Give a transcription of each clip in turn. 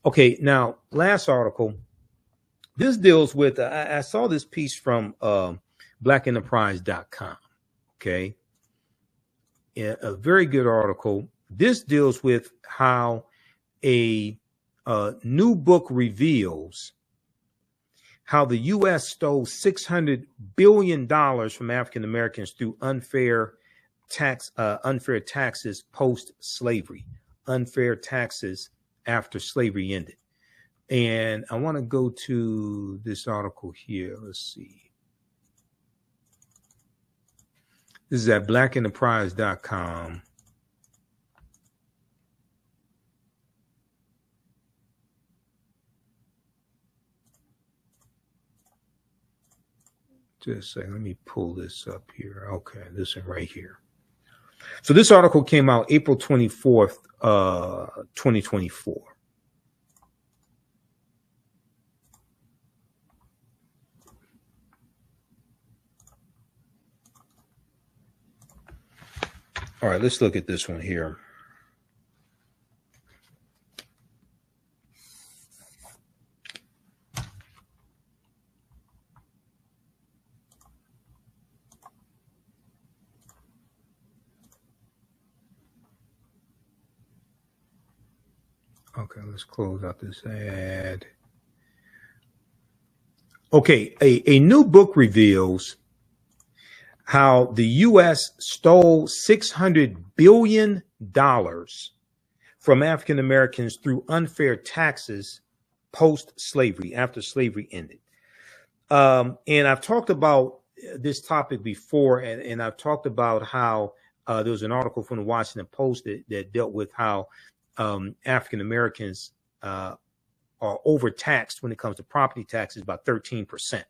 Okay, now last article. This deals with. I saw this piece from blackenterprise.com. Okay, yeah, a very good article. This deals with how a new book reveals how the U.S. stole $600 billion from African Americans through unfair taxes post-slavery, unfair taxes after slavery ended. And I want to go to this article here. Let's see. This is at blackenterprise.com. Just a second, let me pull this up here. Okay, this one right here. So this article came out April 24th, 2024. All right, let's look at this one here. Okay, let's close out this ad. Okay, a new book reveals how the U.S. stole $600 billion from African Americans through unfair taxes post-slavery, after slavery ended. And I've talked about this topic before, and I've talked about how there was an article from the Washington Post that dealt with how African Americans are overtaxed when it comes to property taxes by 13%.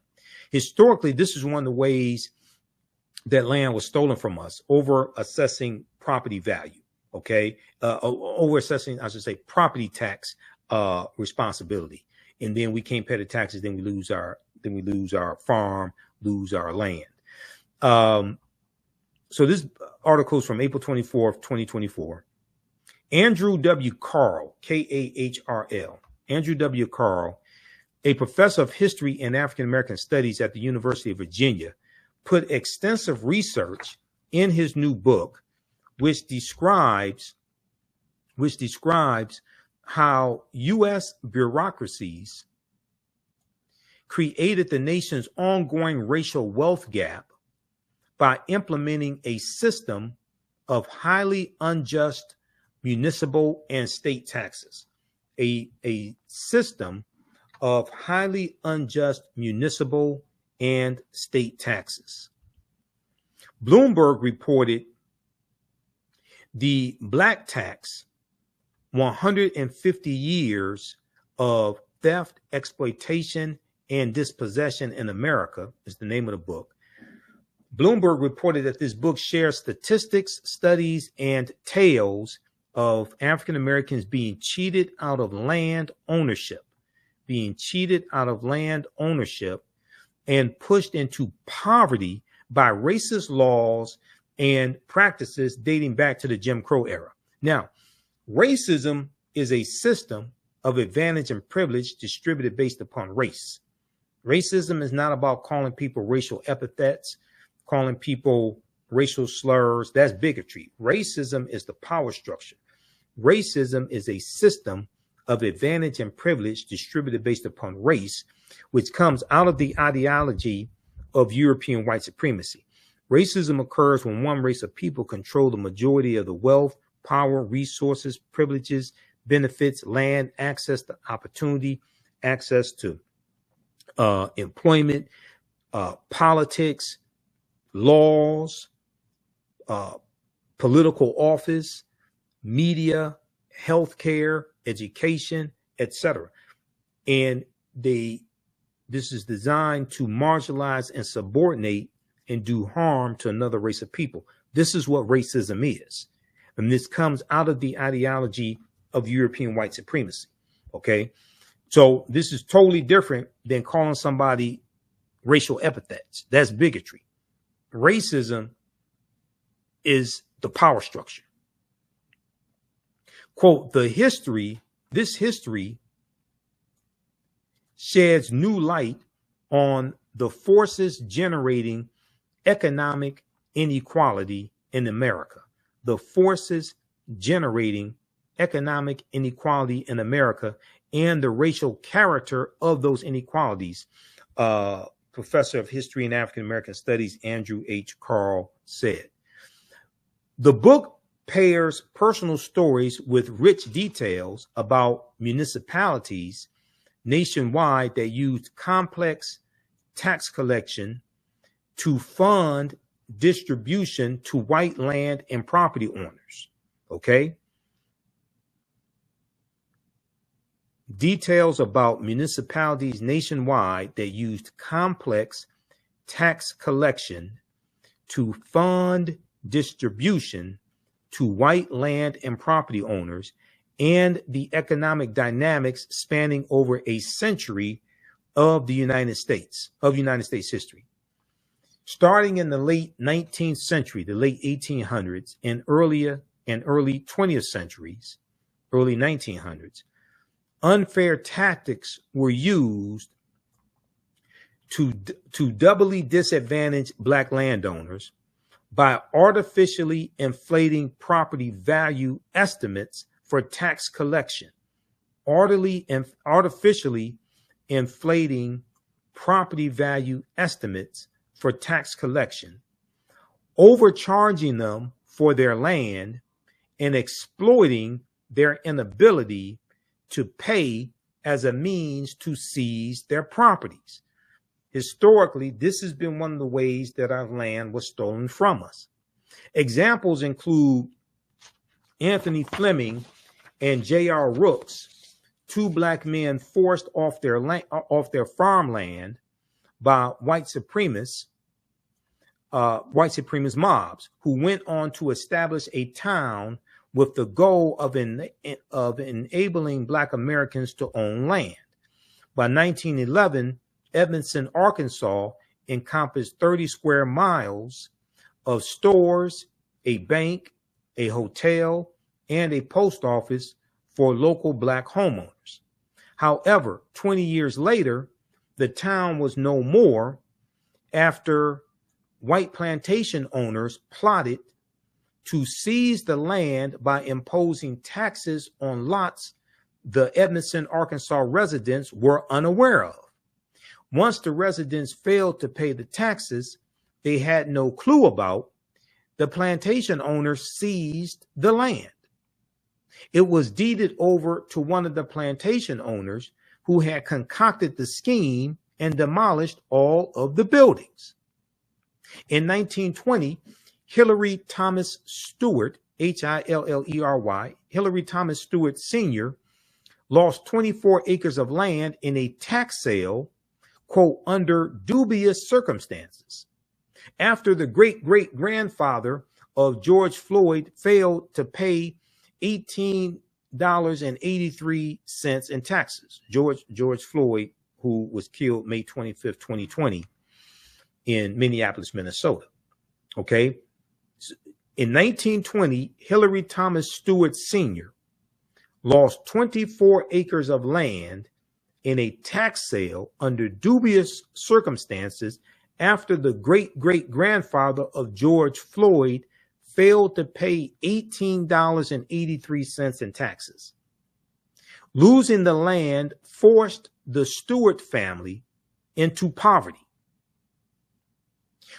Historically, this is one of the ways that land was stolen from us, over assessing property value. Okay, over assessing, I should say, property tax responsibility, and then we can't pay the taxes. Then we lose our farm, lose our land. So this article is from April 24th, 2024. Andrew W. Carl, K-A-H-R-L, Andrew W. Carl, a professor of history and African American studies at the University of Virginia, put extensive research in his new book, which describes how U.S. bureaucracies created the nation's ongoing racial wealth gap by implementing a system of highly unjust municipal and state taxes, a system of highly unjust municipal and state taxes. Bloomberg reported the black tax, 150 years of theft, exploitation, and dispossession in America is the name of the book. Bloomberg reported that this book shares statistics, studies, and tales of African Americans being cheated out of land ownership, and pushed into poverty by racist laws and practices dating back to the Jim Crow era. Now, racism is a system of advantage and privilege distributed based upon race. Racism is not about calling people racial epithets, calling people racial slurs. That's bigotry. Racism is the power structure. Racism is a system of advantage and privilege distributed based upon race, which comes out of the ideology of European white supremacy. Racism occurs when one race of people control the majority of the wealth, power, resources, privileges, benefits, land, access to opportunity, access to employment, politics, laws, political office, media, healthcare, education, etc. And this is designed to marginalize and subordinate and do harm to another race of people. This is what racism is. And this comes out of the ideology of European white supremacy. Okay. So this is totally different than calling somebody racial epithets. That's bigotry. Racism is the power structure. Quote, this history sheds new light on the forces generating economic inequality in America. The forces generating economic inequality in America and the racial character of those inequalities. Professor of History and African American Studies Andrew H. Carl said. The book pairs personal stories with rich details about municipalities nationwide that used complex tax collection to fund distribution to white land and property owners. Okay? Details about municipalities nationwide that used complex tax collection to fund distribution to white land and property owners, and the economic dynamics spanning over a century of the United States history. Starting in the late 19th century, the late 1800s, and early 20th centuries, early 1900s, unfair tactics were used to doubly disadvantage Black landowners by artificially inflating property value estimates for tax collection. Artificially inflating property value estimates for tax collection, overcharging them for their land, and exploiting their inability to pay as a means to seize their properties. Historically, this has been one of the ways that our land was stolen from us. Examples include Anthony Fleming and J.R. Rooks, two Black men forced off their farmland by white supremacist mobs, who went on to establish a town with the goal of enabling Black Americans to own land. By 1911, Edmondson, Arkansas encompassed 30 square miles of stores, a bank, a hotel, and a post office for local Black homeowners. However, 20 years later, the town was no more after white plantation owners plotted to seize the land by imposing taxes on lots the Edmondson, Arkansas residents were unaware of. Once the residents failed to pay the taxes they had no clue about, the plantation owners seized the land. It was deeded over to one of the plantation owners who had concocted the scheme and demolished all of the buildings. In 1920, Hillary Thomas Stewart, Hillerey, Hillary Thomas Stewart Sr., lost 24 acres of land in a tax sale, quote, under dubious circumstances, after the great-great-grandfather of George Floyd failed to pay $18.83 in taxes. George Floyd, who was killed May 25th, 2020 in Minneapolis, Minnesota. Okay. In 1920, Hillary Thomas Stewart Sr. lost 24 acres of land in a tax sale under dubious circumstances after the great-great-grandfather of George Floyd failed to pay $18.83 in taxes. Losing the land forced the Stewart family into poverty.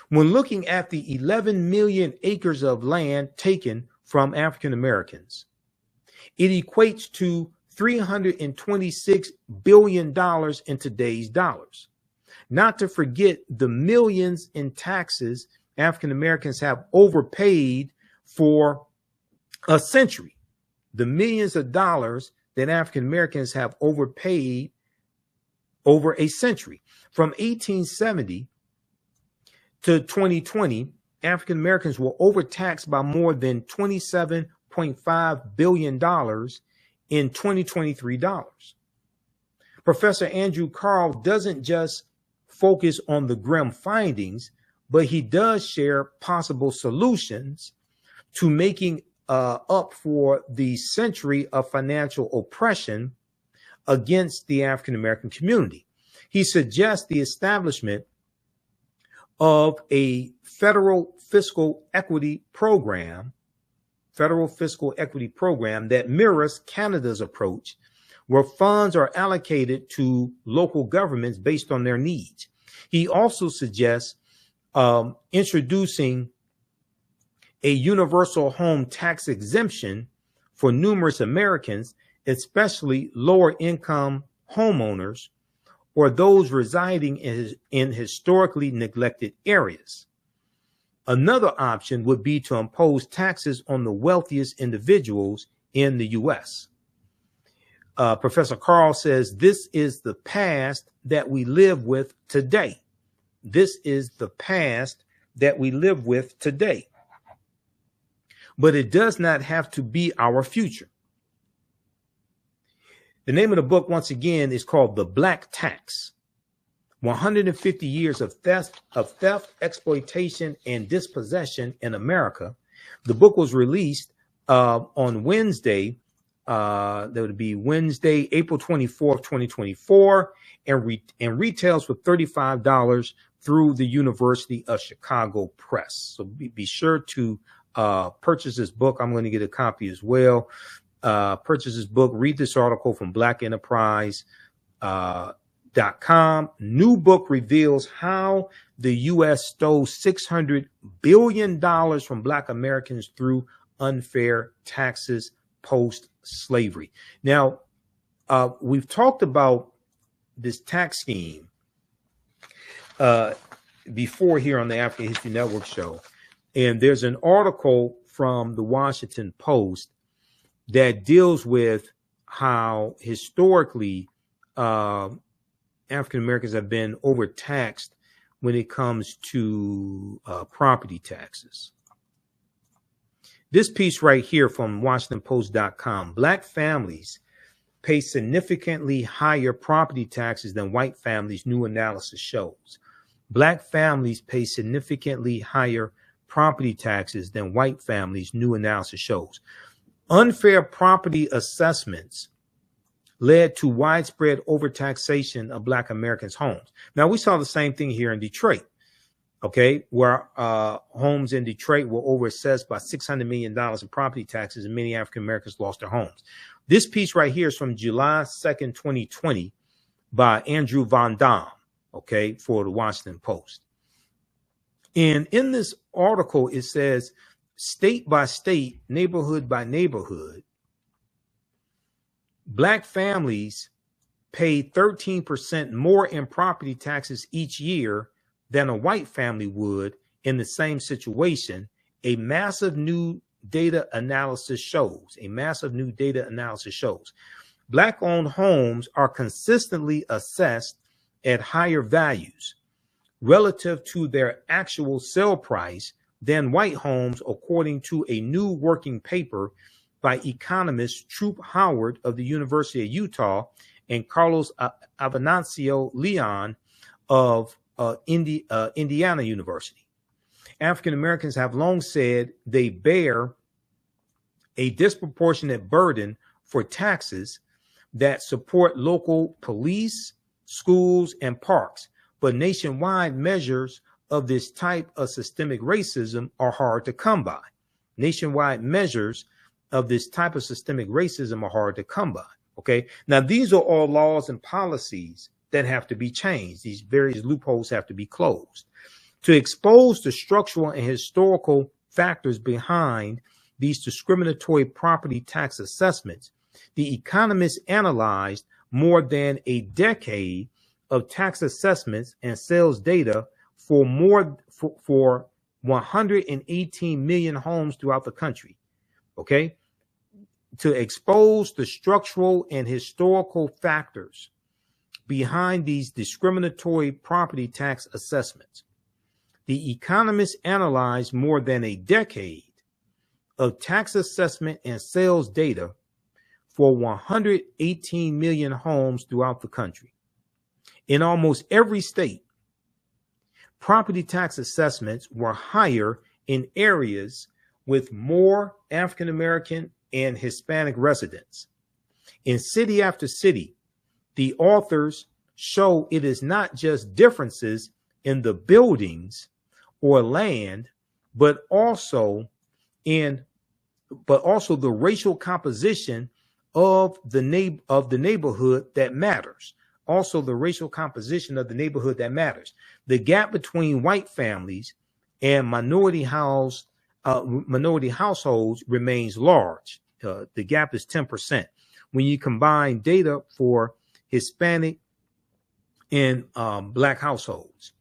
When looking at the 11 million acres of land taken from African Americans, it equates to $326 billion in today's dollars. Not to forget the millions in taxes African Americans have overpaid for a century. The millions of dollars that African Americans have overpaid over a century. From 1870 to 2020, African Americans were overtaxed by more than $27.5 billion in 2023 dollars. Professor Andrew Carl doesn't just focus on the grim findings, but he does share possible solutions to making up for the century of financial oppression against the African American community. He suggests the establishment of a federal fiscal equity program that mirrors Canada's approach, where funds are allocated to local governments based on their needs. He also suggests introducing a universal home tax exemption for numerous Americans, especially lower income homeowners or those residing in historically neglected areas. Another option would be to impose taxes on the wealthiest individuals in the U.S. Professor Carl says this is the past that we live with today. This is the past that we live with today. But it does not have to be our future. The name of the book, once again, is called The Black Tax: 150 Years of Theft, Exploitation, and Dispossession in America. The book was released on Wednesday. That would be Wednesday, April 24th, 2024, and retails for $35 through the University of Chicago Press. So be sure to purchase this book. I'm going to get a copy as well. Purchase this book. Read this article from blackenterprise.com. New book reveals how the U.S. stole $600 billion from Black Americans through unfair taxes post-slavery. Now, we've talked about this tax scheme before here on the African History Network show. And there's an article from the Washington Post that deals with how historically African Americans have been overtaxed when it comes to property taxes. This piece right here from WashingtonPost.com: Black families pay significantly higher property taxes than white families, new analysis shows. Black families pay significantly higher property taxes than white families, new analysis shows. Unfair property assessments led to widespread overtaxation of Black Americans' homes. Now, we saw the same thing here in Detroit, okay, where homes in Detroit were overassessed by $600 million in property taxes, and many African Americans lost their homes. This piece right here is from July 2nd, 2020 by Andrew Von Dam, okay, for the Washington Post. And in this article, it says, state by state, neighborhood by neighborhood, Black families pay 13% more in property taxes each year than a white family would in the same situation. A massive new data analysis shows. Black-owned homes are consistently assessed at higher values relative to their actual sale price than white homes, according to a new working paper by economists Troop Howard of the University of Utah and Carlos Avenancio Leon of Indiana University. African Americans have long said they bear a disproportionate burden for taxes that support local police, schools, and parks, but nationwide measures of this type of systemic racism are hard to come by. Okay. Now, these are all laws and policies that have to be changed. These various loopholes have to be closed. To expose the structural and historical factors behind these discriminatory property tax assessments, the economists analyzed more than a decade of tax assessments and sales data for 118 million homes throughout the country. Okay. To expose the structural and historical factors behind these discriminatory property tax assessments, the economists analyzed more than a decade of tax assessment and sales data for 118 million homes throughout the country. In almost every state, property tax assessments were higher in areas with more African American and Hispanic residents. In city after city, the authors show it is not just differences in the buildings or land, but also the racial composition of the neighborhood that matters. Also, the racial composition of the neighborhood that matters. The gap between white families and minority households remains large. The gap is 10%. When you combine data for Hispanic and Black households,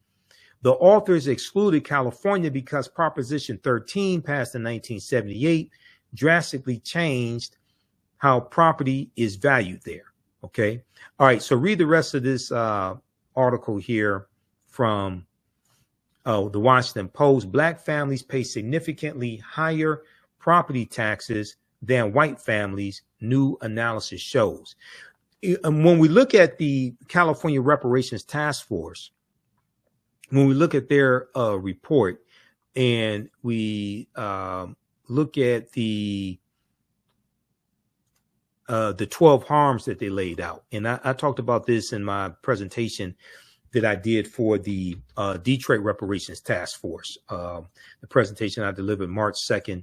the authors excluded California because Proposition 13, passed in 1978, drastically changed how property is valued there. Okay. All right. So read the rest of this article here from the Washington Post. Black families pay significantly higher property taxes than white families, new analysis shows. When we look at the California Reparations Task Force, when we look at their report and we look at the 12 harms that they laid out, and I talked about this in my presentation that I did for the Detroit Reparations Task Force, the presentation I delivered March 2nd,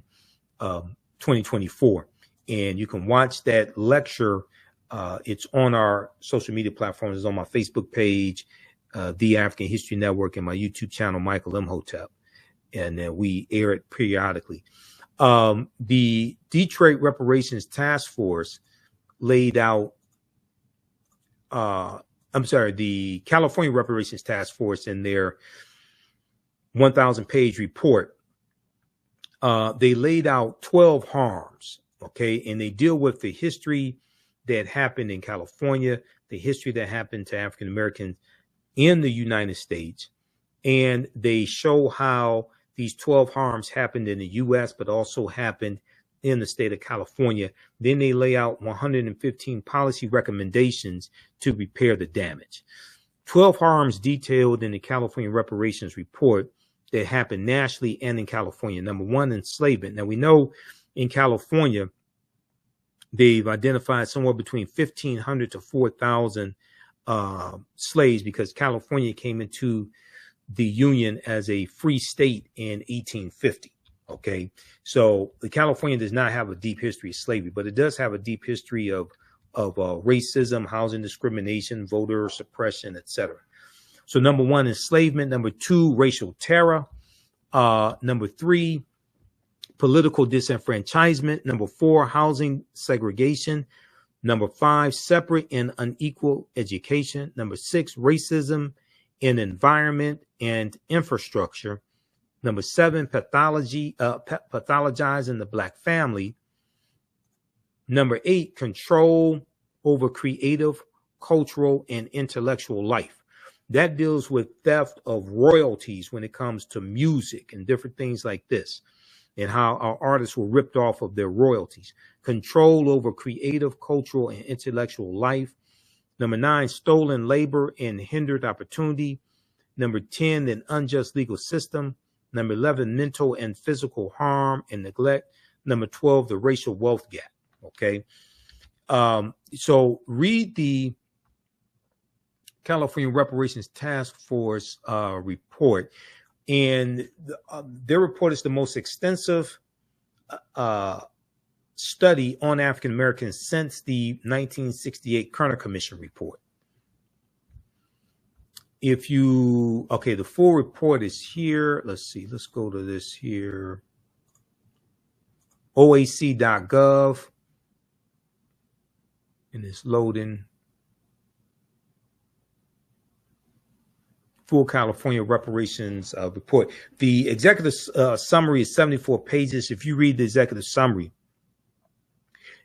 2024. And you can watch that lecture. It's on our social media platforms. It's on my Facebook page, The African History Network, and my YouTube channel, Michael Imhotep. And then we air it periodically. The Detroit Reparations Task Force laid out, the California Reparations Task Force in their 1,000-page report, they laid out 12 harms, okay? And they deal with the history that happened in California, the history that happened to African Americans in the United States, and they show how these 12 harms happened in the U.S., but also happened in the state of California. Then they lay out 115 policy recommendations to repair the damage. 12 harms detailed in the California Reparations Report that happened nationally and in California. Number one, enslavement. Now, we know in California, they've identified somewhere between 1,500 to 4,000 slaves, because California came into the Union as a free state in 1850. Okay, so the California does not have a deep history of slavery, but it does have a deep history of racism, housing discrimination, voter suppression, etc. So number one, enslavement. Number two, racial terror. Number three, political disenfranchisement. Number four, housing segregation. Number five, separate and unequal education. Number six, racism in environment and infrastructure. Number seven, pathologizing the Black family. Number eight, control over creative, cultural, and intellectual life. That deals with theft of royalties when it comes to music and different things like this, and how our artists were ripped off of their royalties. Control over creative, cultural, and intellectual life. Number nine, stolen labor and hindered opportunity. Number 10, an unjust legal system. Number 11, mental and physical harm and neglect. Number 12, the racial wealth gap. Okay. So read the California Reparations Task Force report. And their report is the most extensive study on African Americans since the 1968 Kerner Commission report. If you, okay, the full report is here. Let's see, let's go to this here. OAC.gov. And it's loading. Full California Reparations report. The executive summary is 74 pages. If you read the executive summary,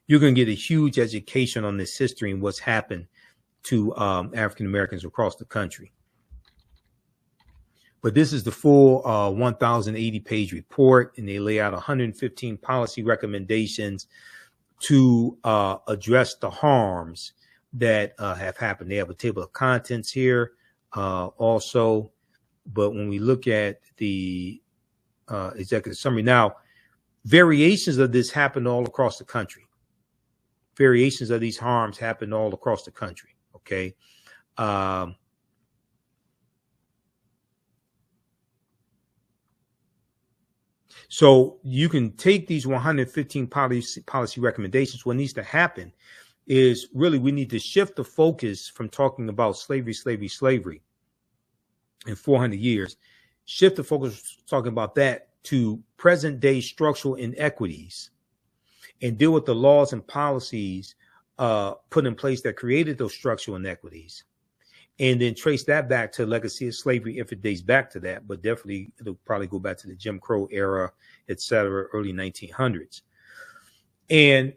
you're going to get a huge education on this history and what's happened to African Americans across the country. But this is the full 1,080-page report, and they lay out 115 policy recommendations to address the harms that have happened. They have a table of contents here also. But when we look at the executive summary, now, variations of this happen all across the country. Variations of these harms happen all across the country, okay? So you can take these 115 policy recommendations. What needs to happen is really we need to shift the focus from talking about slavery in 400 years, shift the focus talking about that to present day structural inequities and deal with the laws and policies put in place that created those structural inequities. And then trace that back to legacy of slavery if it dates back to that, but definitely it'll probably go back to the Jim Crow era, et cetera, early 1900s. And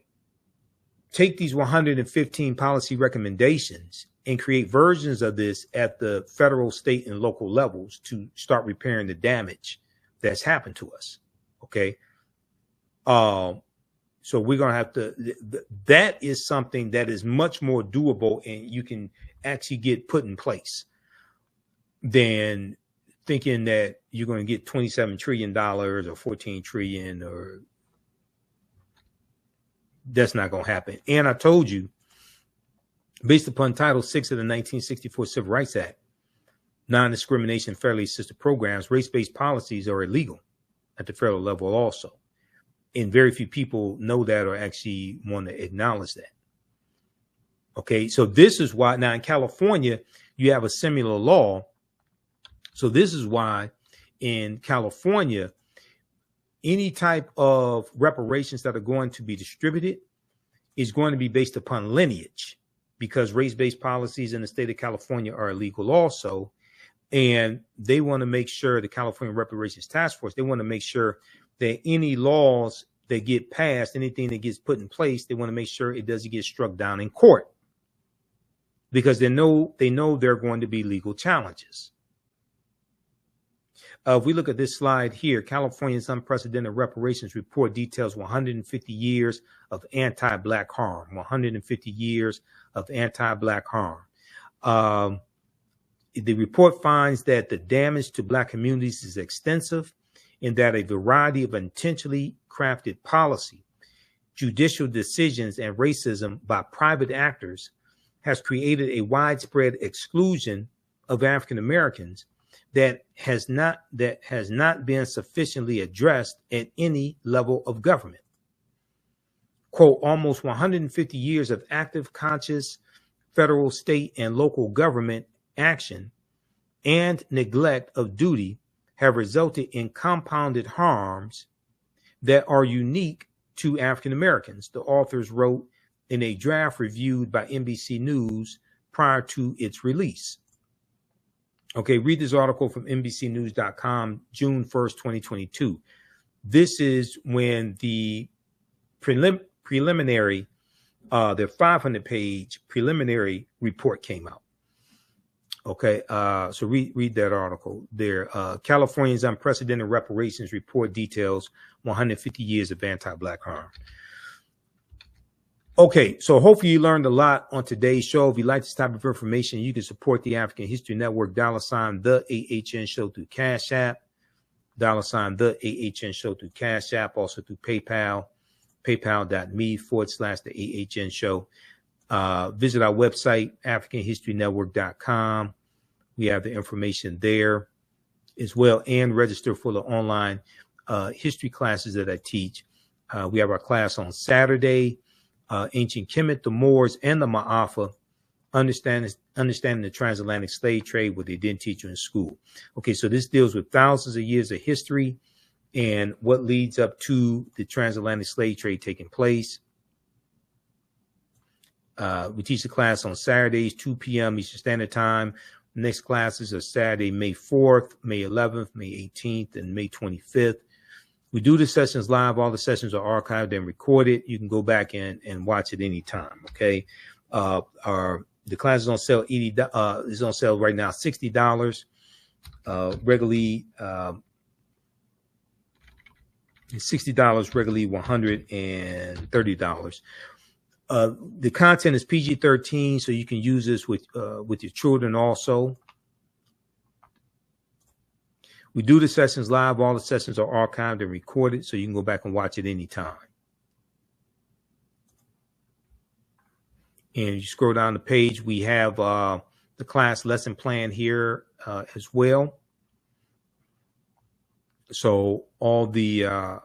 take these 115 policy recommendations and create versions of this at the federal, state, and local levels to start repairing the damage that's happened to us. Okay. So we're going to have to, that is something that is much more doable and you can actually get put in place than thinking that you're going to get $27 trillion or 14 trillion, or that's not going to happen. And I told you, based upon Title VI of the 1964 Civil Rights Act, non-discrimination, federally assisted programs, race-based policies are illegal at the federal level also. And very few people know that or actually want to acknowledge that. Okay, so this is why now in California, you have a similar law. So this is why in California, any type of reparations that are going to be distributed is going to be based upon lineage, because race-based policies in the state of California are illegal also. And they want to make sure, the California Reparations Task Force, they want to make sure that any laws that get passed, anything that gets put in place, they want to make sure it doesn't get struck down in court, because they know there are going to be legal challenges. If we look at this slide here, California's unprecedented reparations report details 150 years of anti-Black harm, 150 years of anti-Black harm. The report finds that the damage to Black communities is extensive and that a variety of intentionally crafted policy, judicial decisions, and racism by private actors has created a widespread exclusion of African Americans that has not been sufficiently addressed at any level of government. Quote, almost 150 years of active, conscious federal, state, and local government action and neglect of duty have resulted in compounded harms that are unique to African Americans, the authors wrote in a draft reviewed by NBC News prior to its release. Okay, read this article from NBCnews.com, June 1st, 2022. This is when the preliminary, the 500-page preliminary report came out. Okay, so read that article there. California's unprecedented reparations report details 150 years of anti-Black harm. Okay, so hopefully you learned a lot on today's show. If you like this type of information, you can support the African History Network, $, the AHN show through Cash App, $, the AHN show through Cash App, also through PayPal, paypal.me/the AHN show. Visit our website, AfricanHistoryNetwork.com. We have the information there as well, and register for the online history classes that I teach. We have our class on Saturday, Ancient Kemet, the Moors, and the Ma'afa, understanding the transatlantic slave trade, what they didn't teach you in school. Okay, so this deals with thousands of years of history and what leads up to the transatlantic slave trade taking place. We teach the class on Saturdays, 2 p.m. Eastern Standard Time. Next classes are Saturday, May 4th, May 11th, May 18th, and May 25th. We do the sessions live. All the sessions are archived and recorded. You can go back and watch it anytime. Okay. The class is on sale is on sale right now, $60. Regularly $60, regularly $130. The content is PG-13, so you can use this with your children also. We do the sessions live. All the sessions are archived and recorded, so you can go back and watch it anytime. And you scroll down the page, we have the class lesson plan here as well. So all the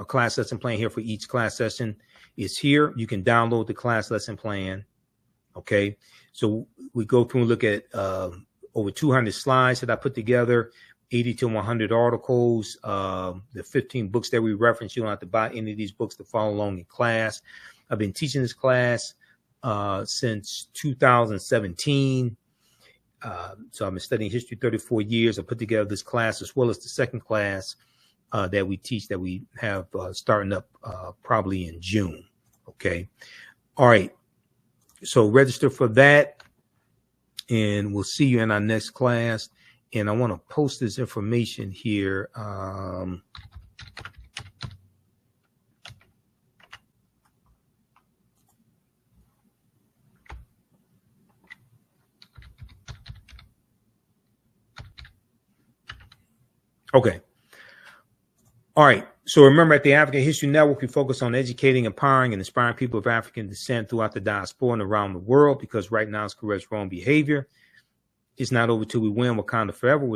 class lesson plan here for each class session is here. You can download the class lesson plan. Okay, so we go through and look at over 200 slides that I put together, 80 to 100 articles, the 15 books that we reference. You don't have to buy any of these books to follow along in class. I've been teaching this class since 2017. So I've been studying history 34 years. I put together this class as well as the second class that we teach, that we have starting up probably in June. Okay. All right. So register for that, and we'll see you in our next class. And I want to post this information here. Okay. All right. So remember, at the African History Network, we focus on educating, empowering, and inspiring people of African descent throughout the diaspora and around the world, because right now it's corrects wrong behavior. It's not over till we win. Wakanda forever.